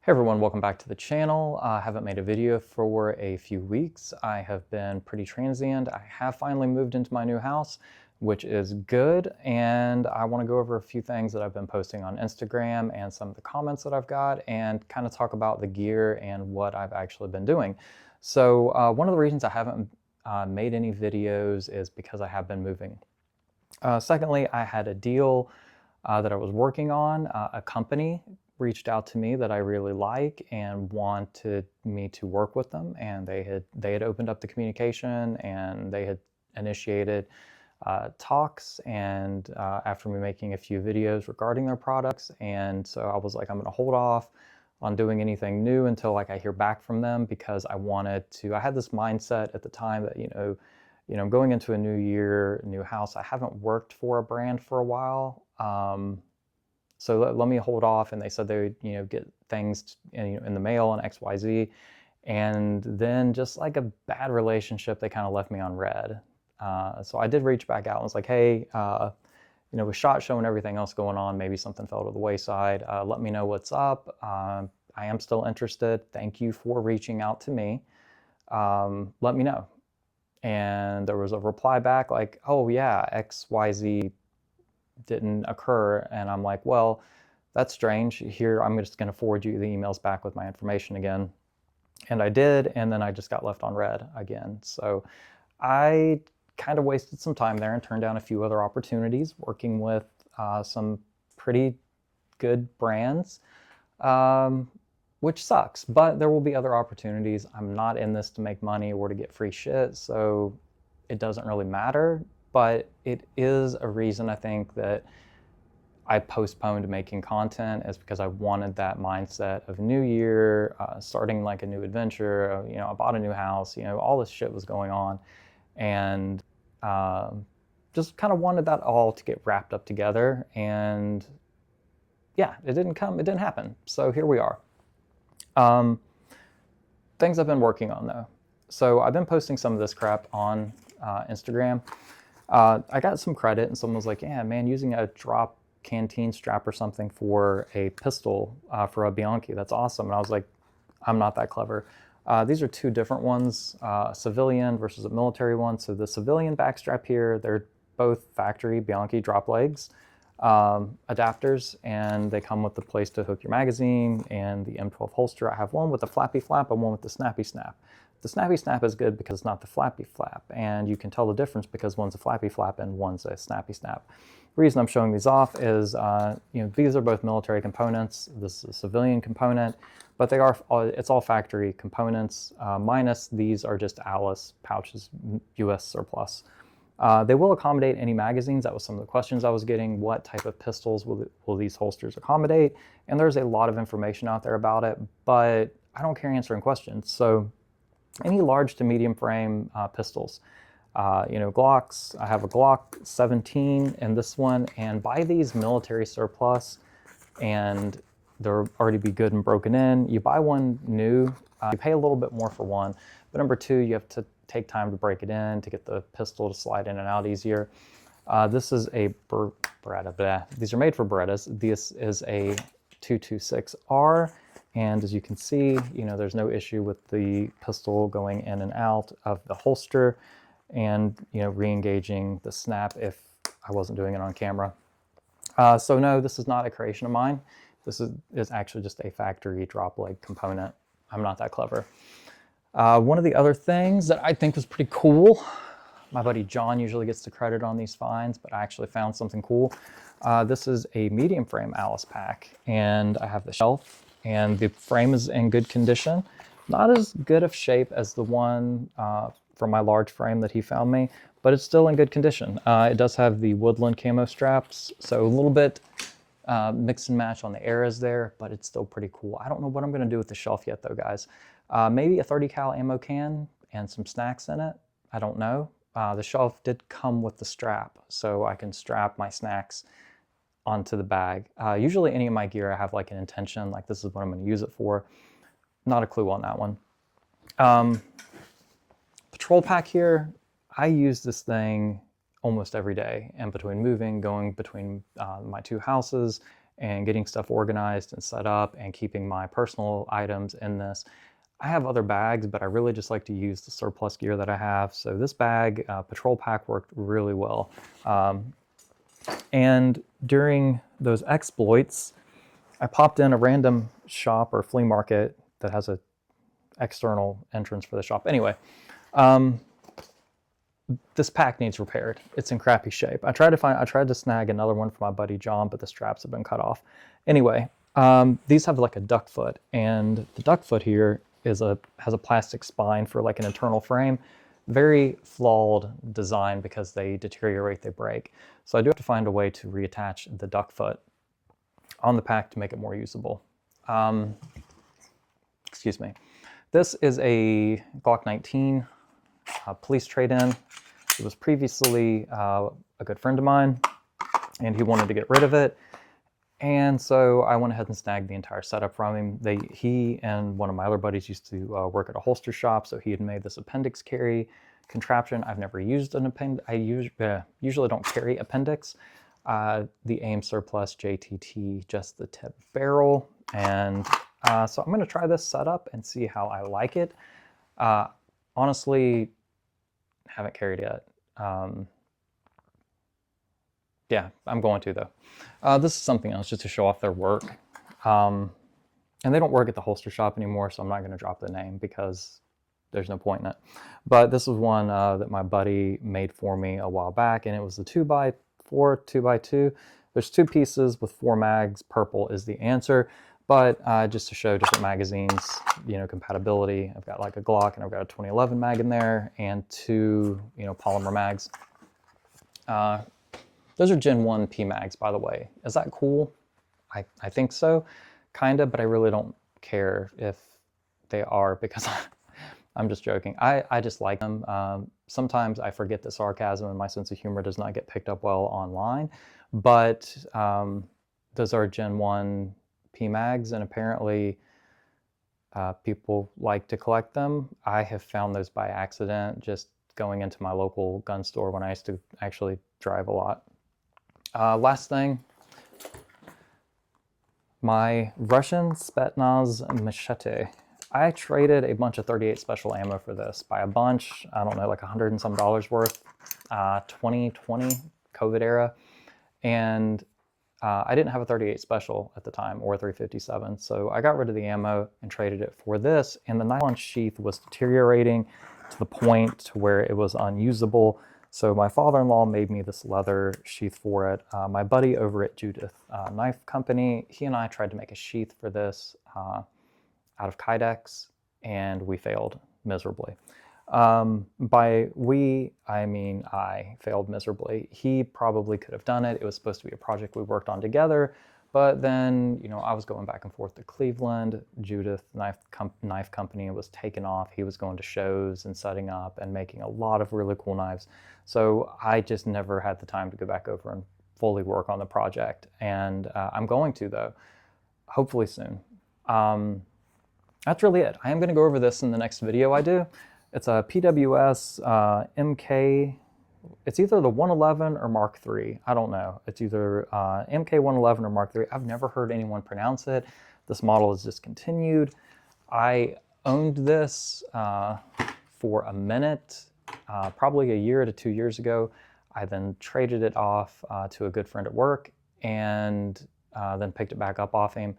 Hey everyone, welcome back to the channel. I haven't made a video for a few weeks. I have been pretty transient. I have finally moved into my new house, which is good, and I want to go over a few things that I've been posting on Instagram and some of the comments that I've got, and kind of talk about the gear and what I've actually been doing. So one of the reasons I haven't made any videos is because I have been moving. Secondly, I had a deal that I was working on. A company reached out to me that I really like and wanted me to work with them, and they had opened up the communication and they had initiated talks, and after me making a few videos regarding their products, and so I was like, I'm going to hold off on doing anything new until like I hear back from them, because I had this mindset at the time that going into a new year, new house, I haven't worked for a brand for a while. So let me hold off, and they said they would get things in the mail and XYZ, and then just like a bad relationship, they kind of left me on red. So I did reach back out and was like, hey, with SHOT Show and everything else going on, maybe something fell to the wayside. Let me know what's up. I am still interested. Thank you for reaching out to me. Let me know. And there was a reply back like, oh yeah, XYZ didn't occur. And I'm like, well, that's strange. Here, I'm just going to forward you the emails back with my information again. And I did, and then I just got left on red again. So I kind of wasted some time there and turned down a few other opportunities working with some pretty good brands, which sucks, but there will be other opportunities. I'm not in this to make money or to get free shit, so it doesn't really matter. But it is a reason I think that I postponed making content, is because I wanted that mindset of new year, starting like a new adventure. I bought a new house, all this shit was going on, and just kind of wanted that all to get wrapped up together. And yeah, it didn't happen. So here we are. Things I've been working on though. So I've been posting some of this crap on Instagram. I got some credit, and someone was like, yeah, man, using a drop canteen strap or something for a pistol for a bianchi, that's awesome. And I was like, I'm not that clever. These are two different ones, civilian versus a military one. So the civilian backstrap here, they're both factory bianchi drop legs adapters, and they come with the place to hook your magazine and the M12 holster. I have one with the flappy flap and one with the snappy snap. The snappy snap is good because it's not the flappy flap, and you can tell the difference because one's a flappy flap and one's a snappy snap. The reason I'm showing these off is, these are both military components. This is a civilian component, but it's all factory components, minus these are just Alice pouches, US surplus. They will accommodate any magazines. That was some of the questions I was getting. What type of pistols will these holsters accommodate? And there's a lot of information out there about it, but I don't care answering questions. So any large to medium frame pistols, Glocks. I have a Glock 17 in this one, and buy these military surplus, and they'll already be good and broken in. You buy one new, you pay a little bit more for one, but number two, you have to take time to break it in to get the pistol to slide in and out easier. This is a Beretta. These are made for Berettas. This is a 226R. And as you can see, there's no issue with the pistol going in and out of the holster, and re-engaging the snap if I wasn't doing it on camera. So no, this is not a creation of mine. This is actually just a factory drop leg component. I'm not that clever. One of the other things that I think was pretty cool, my buddy John usually gets the credit on these finds, but I actually found something cool. This is a medium frame Alice pack, and I have the shelf, and the frame is in good condition. Not as good of shape as the one from my large frame that he found me, but it's still in good condition. It does have the woodland camo straps, so a little bit mix and match on the eras there, but it's still pretty cool. I don't know what I'm gonna do with the shelf yet though, guys. Maybe a 30 cal ammo can and some snacks in it. I don't know. The shelf did come with the strap, so I can strap my snacks onto the bag. Usually any of my gear, I have like an intention, like this is what I'm going to use it for. Not a clue on that one. Patrol pack here, I use this thing almost every day, and between moving, going between my two houses, and getting stuff organized and set up and keeping my personal items in this. I have other bags, but I really just like to use the surplus gear that I have. So this bag, patrol pack, worked really well. And during those exploits, I popped in a random shop or flea market that has a external entrance for the shop. Anyway, this pack needs repaired. It's in crappy shape. I tried to snag another one for my buddy John, but the straps have been cut off. Anyway, these have like a duck foot, and the duck foot here has a plastic spine for like an internal frame. Very flawed design because they deteriorate, they break. So I do have to find a way to reattach the duck foot on the pack to make it more usable. Excuse me. This is a Glock 19 police trade-in. It was previously a good friend of mine, and he wanted to get rid of it. And so I went ahead and snagged the entire setup from him. He and one of my other buddies used to work at a holster shop, so he had made this appendix carry contraption. I've never used an appendix. I usually don't carry appendix. The AIM Surplus JTT, just the tip barrel. And so I'm going to try this setup and see how I like it. Honestly, haven't carried yet. Yeah, I'm going to though. This is something else just to show off their work. And they don't work at the holster shop anymore, so I'm not going to drop the name because there's no point in it. But this was one that my buddy made for me a while back, and it was the 2x4, 2x2. There's 2 pieces with 4 mags. Purple is the answer. But just to show different magazines, you know, compatibility, I've got like a Glock and I've got a 2011 mag in there and 2, you know, polymer mags. Those are Gen 1 P mags, by the way. Is that cool? I think so, kind of, but I really don't care if they are because I'm just joking. I just like them. Sometimes I forget that sarcasm and my sense of humor does not get picked up well online, but those are Gen 1 P mags, and apparently people like to collect them. I have found those by accident, just going into my local gun store when I used to actually drive a lot. Last thing, my Russian Spetsnaz machete. I traded a bunch of 38 special ammo for this. By a bunch, I don't know, like $100 and some worth, 2020 COVID era. And I didn't have a 38 special at the time, or a 357, so I got rid of the ammo and traded it for this, and the nylon sheath was deteriorating to the point to where it was unusable, so my father-in-law made me this leather sheath for it. My buddy over at Judith Knife Company, he and I tried to make a sheath for this out of Kydex, and we failed miserably. By we, I mean I failed miserably. He probably could have done it. It was supposed to be a project we worked on together, but then, you know, I was going back and forth to Cleveland. Judith Knife Company was taken off. He was going to shows and setting up and making a lot of really cool knives. So I just never had the time to go back over and fully work on the project. And I'm going to, though, hopefully soon. That's really it. I am going to go over this in the next video I do. It's a PWS MK, it's either the 111 or Mark III. I don't know. It's either MK 111 or Mark III. I've never heard anyone pronounce it. This model is discontinued. I owned this for a minute, probably a year to 2 years ago. I then traded it off to a good friend at work and then picked it back up off him.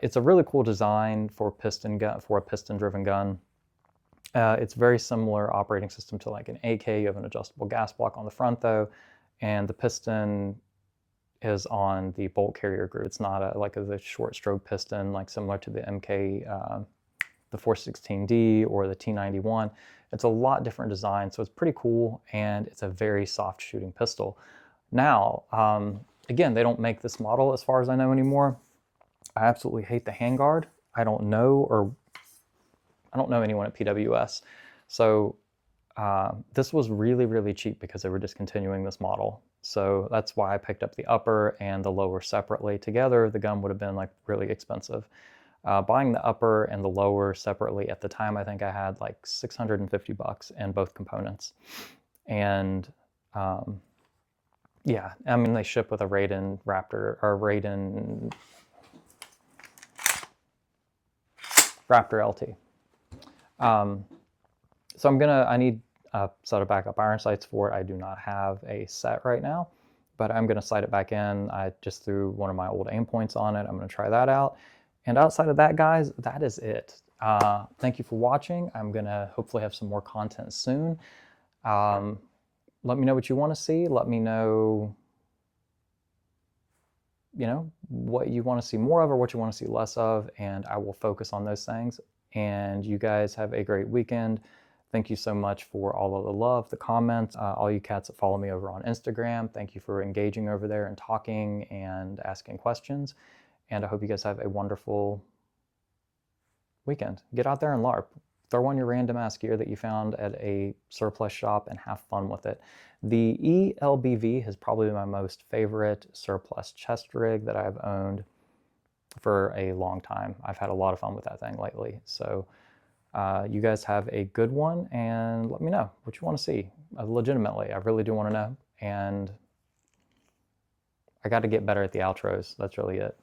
It's a really cool design for a piston-driven gun. It's very similar operating system to like an AK. You have an adjustable gas block on the front though, and the piston is on the bolt carrier groove. It's not like a short stroke piston like similar to the MK, the 416D or the T91. It's a lot different design, so it's pretty cool, and it's a very soft shooting pistol. Now, again, they don't make this model as far as I know anymore. I absolutely hate the handguard. I don't know anyone at PWS. So this was really, really cheap because they were discontinuing this model. So that's why I picked up the upper and the lower separately. Together, the gun would have been like really expensive. Buying the upper and the lower separately at the time, I think I had like $650 in both components. And Yeah, I mean, they ship with a Raiden Raptor, or Raiden Raptor LT. So I need a set of backup iron sights for it. I do not have a set right now, but I'm gonna sight it back in. I just threw one of my old aim points on it. I'm gonna try that out. And outside of that, guys, that is it. Thank you for watching. I'm gonna hopefully have some more content soon. Let me know what you wanna see. Let me know, what you wanna see more of or what you wanna see less of, and I will focus on those things. And you guys have a great weekend. Thank you so much for all of the love, the comments, all you cats that follow me over on Instagram. Thank you for engaging over there and talking and asking questions. And I hope you guys have a wonderful weekend. Get out there and LARP. Throw on your random ass gear that you found at a surplus shop and have fun with it. The ELBV is probably my most favorite surplus chest rig that I've owned for a long time. I've had a lot of fun with that thing lately. So you guys have a good one, and let me know what you want to see. Legitimately, I really do want to know. And I got to get better at the outros. That's really it.